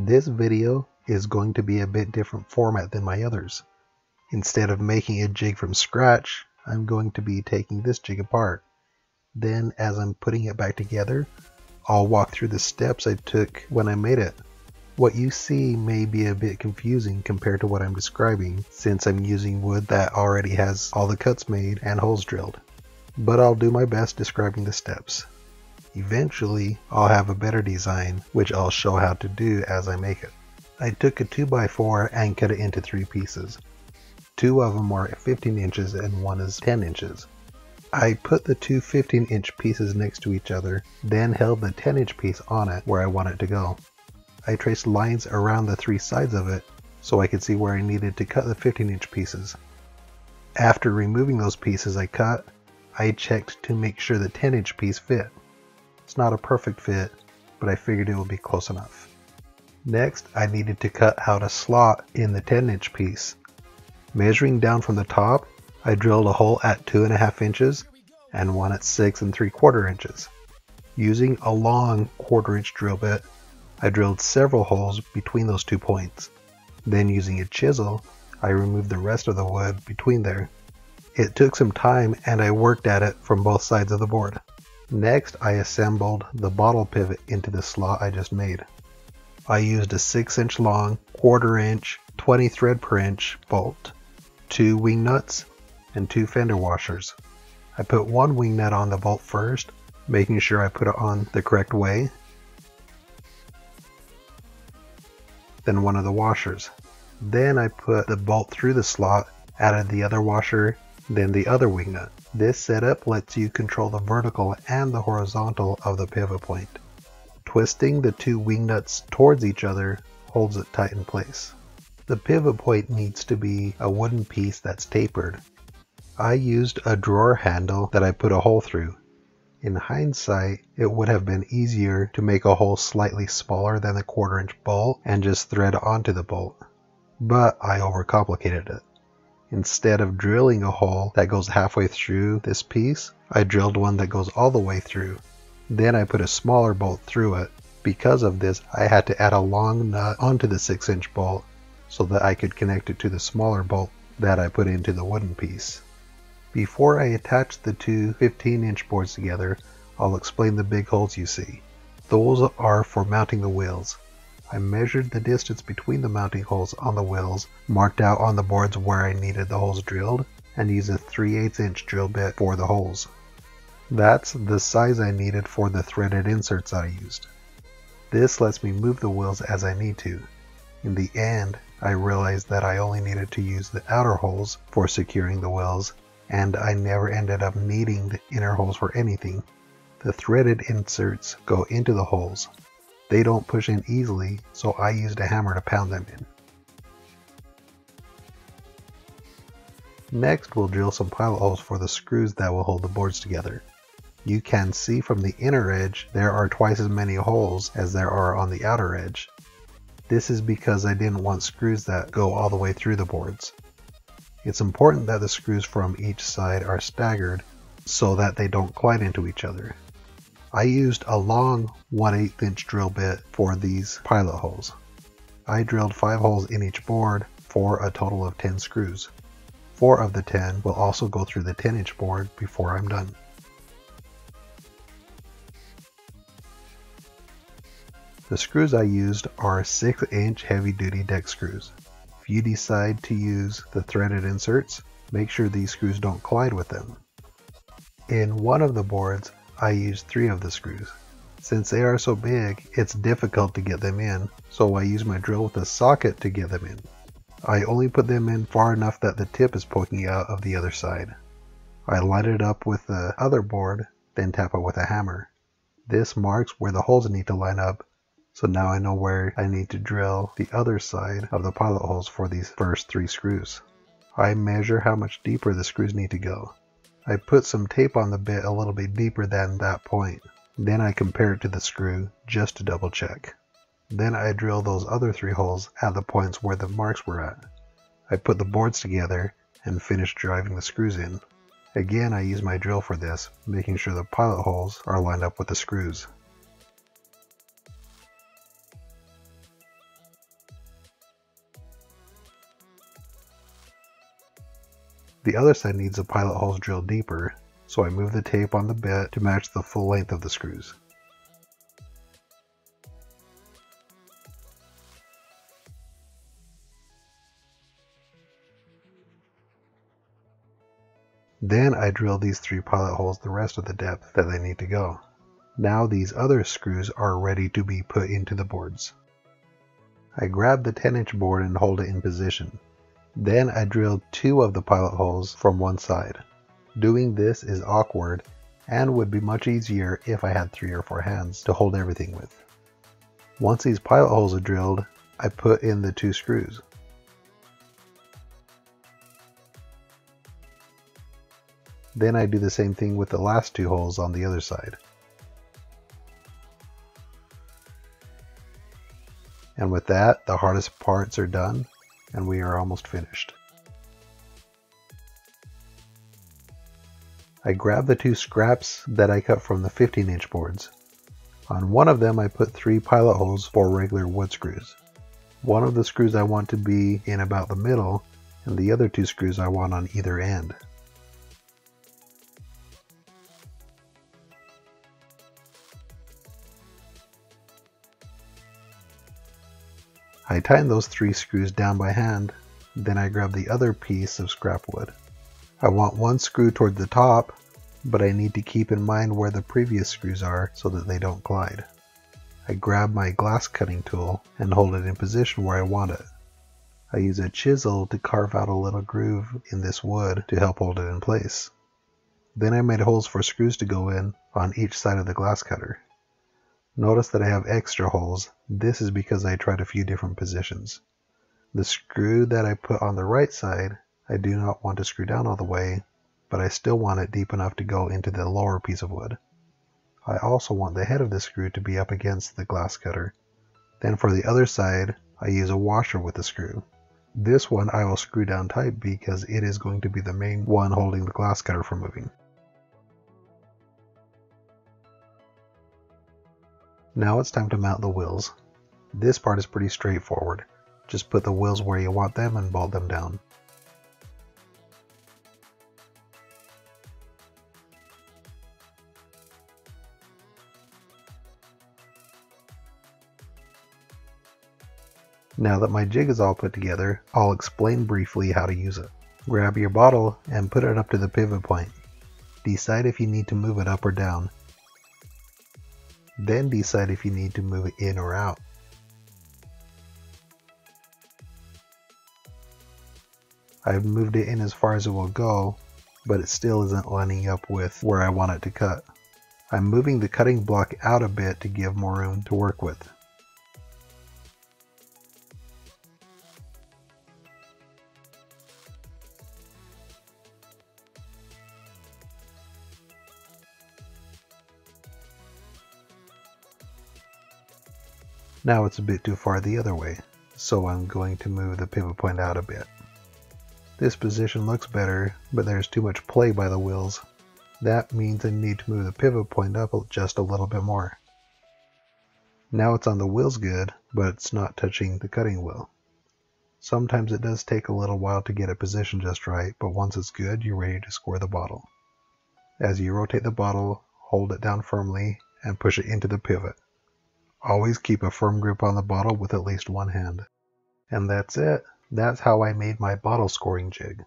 This video is going to be a bit different format than my others. Instead of making a jig from scratch, I'm going to be taking this jig apart. Then as I'm putting it back together, I'll walk through the steps I took when I made it. What you see may be a bit confusing compared to what I'm describing, since I'm using wood that already has all the cuts made and holes drilled. But I'll do my best describing the steps. Eventually, I'll have a better design, which I'll show how to do as I make it. I took a 2x4 and cut it into 3 pieces. 2 of them are 15 inches and 1 is 10 inches. I put the two 15-inch pieces next to each other, then held the 10-inch piece on it where I want it to go. I traced lines around the 3 sides of it so I could see where I needed to cut the 15-inch pieces. After removing those pieces I cut, I checked to make sure the 10-inch piece fit. It's not a perfect fit, but I figured it would be close enough. Next, I needed to cut out a slot in the 10-inch piece. Measuring down from the top, I drilled a hole at 2.5 inches and one at 6 3/4 inches. Using a long 1/4 inch drill bit, I drilled several holes between those 2 points. Then using a chisel, I removed the rest of the wood between there. It took some time and I worked at it from both sides of the board. Next, I assembled the bottle pivot into the slot I just made. I used a 6-inch long, 1/4 inch, 20 thread per inch bolt, 2 wing nuts, and 2 fender washers. I put one wing nut on the bolt first, making sure I put it on the correct way, then one of the washers. Then I put the bolt through the slot, added the other washer, then the other wing nut. This setup lets you control the vertical and the horizontal of the pivot point. Twisting the 2 wing nuts towards each other holds it tight in place. The pivot point needs to be a wooden piece that's tapered. I used a drawer handle that I put a hole through. In hindsight, it would have been easier to make a hole slightly smaller than the 1/4 inch bolt and just thread onto the bolt. But I overcomplicated it. Instead of drilling a hole that goes halfway through this piece, I drilled one that goes all the way through. Then I put a smaller bolt through it. Because of this, I had to add a long nut onto the 6-inch bolt so that I could connect it to the smaller bolt that I put into the wooden piece. Before I attach the two 15-inch boards together, I'll explain the big holes you see. Those are for mounting the wheels. I measured the distance between the mounting holes on the wheels, marked out on the boards where I needed the holes drilled, and used a 3/8 inch drill bit for the holes. That's the size I needed for the threaded inserts I used. This lets me move the wheels as I need to. In the end, I realized that I only needed to use the outer holes for securing the wheels, and I never ended up needing the inner holes for anything. The threaded inserts go into the holes. They don't push in easily, so I used a hammer to pound them in. Next, we'll drill some pilot holes for the screws that will hold the boards together. You can see from the inner edge there are twice as many holes as there are on the outer edge. This is because I didn't want screws that go all the way through the boards. It's important that the screws from each side are staggered so that they don't collide into each other. I used a long 1/8 inch drill bit for these pilot holes. I drilled 5 holes in each board for a total of 10 screws. 4 of the 10 will also go through the 10-inch board before I'm done. The screws I used are 6-inch heavy-duty deck screws. If you decide to use the threaded inserts, make sure these screws don't collide with them. In one of the boards, I used 3 of the screws. Since they are so big, it's difficult to get them in, so I use my drill with a socket to get them in. I only put them in far enough that the tip is poking out of the other side. I line it up with the other board, then tap it with a hammer. This marks where the holes need to line up, so now I know where I need to drill the other side of the pilot holes for these first 3 screws. I measure how much deeper the screws need to go. I put some tape on the bit a little bit deeper than that point. Then I compare it to the screw just to double check. Then I drill those other 3 holes at the points where the marks were at. I put the boards together and finish driving the screws in. Again, I use my drill for this, making sure the pilot holes are lined up with the screws. The other side needs the pilot holes drilled deeper, so I move the tape on the bit to match the full length of the screws. Then I drill these 3 pilot holes the rest of the depth that they need to go. Now these other screws are ready to be put into the boards. I grab the 10-inch board and hold it in position. Then I drill 2 of the pilot holes from one side. Doing this is awkward and would be much easier if I had 3 or 4 hands to hold everything with. Once these pilot holes are drilled, I put in the 2 screws. Then I do the same thing with the last 2 holes on the other side. And with that, the hardest parts are done, and we are almost finished. I grab the 2 scraps that I cut from the 15-inch boards. On one of them I put 3 pilot holes for regular wood screws. One of the screws I want to be in about the middle, and the other 2 screws I want on either end. I tighten those 3 screws down by hand, then I grab the other piece of scrap wood. I want one screw toward the top, but I need to keep in mind where the previous screws are so that they don't glide. I grab my glass cutting tool and hold it in position where I want it. I use a chisel to carve out a little groove in this wood to help hold it in place. Then I made holes for screws to go in on each side of the glass cutter. Notice that I have extra holes. This is because I tried a few different positions. The screw that I put on the right side, I do not want to screw down all the way, but I still want it deep enough to go into the lower piece of wood. I also want the head of the screw to be up against the glass cutter. Then for the other side, I use a washer with the screw. This one I will screw down tight because it is going to be the main one holding the glass cutter from moving. Now it's time to mount the wheels. This part is pretty straightforward. Just put the wheels where you want them and bolt them down. Now that my jig is all put together, I'll explain briefly how to use it. Grab your bottle and put it up to the pivot point. Decide if you need to move it up or down. Then decide if you need to move it in or out. I've moved it in as far as it will go, but it still isn't lining up with where I want it to cut. I'm moving the cutting block out a bit to give more room to work with. Now it's a bit too far the other way, so I'm going to move the pivot point out a bit. This position looks better, but there's too much play by the wheels. That means I need to move the pivot point up just a little bit more. Now it's on the wheels good, but it's not touching the cutting wheel. Sometimes it does take a little while to get it positioned just right, but once it's good, you're ready to score the bottle. As you rotate the bottle, hold it down firmly and push it into the pivot. Always keep a firm grip on the bottle with at least one hand. And that's it. That's how I made my bottle scoring jig.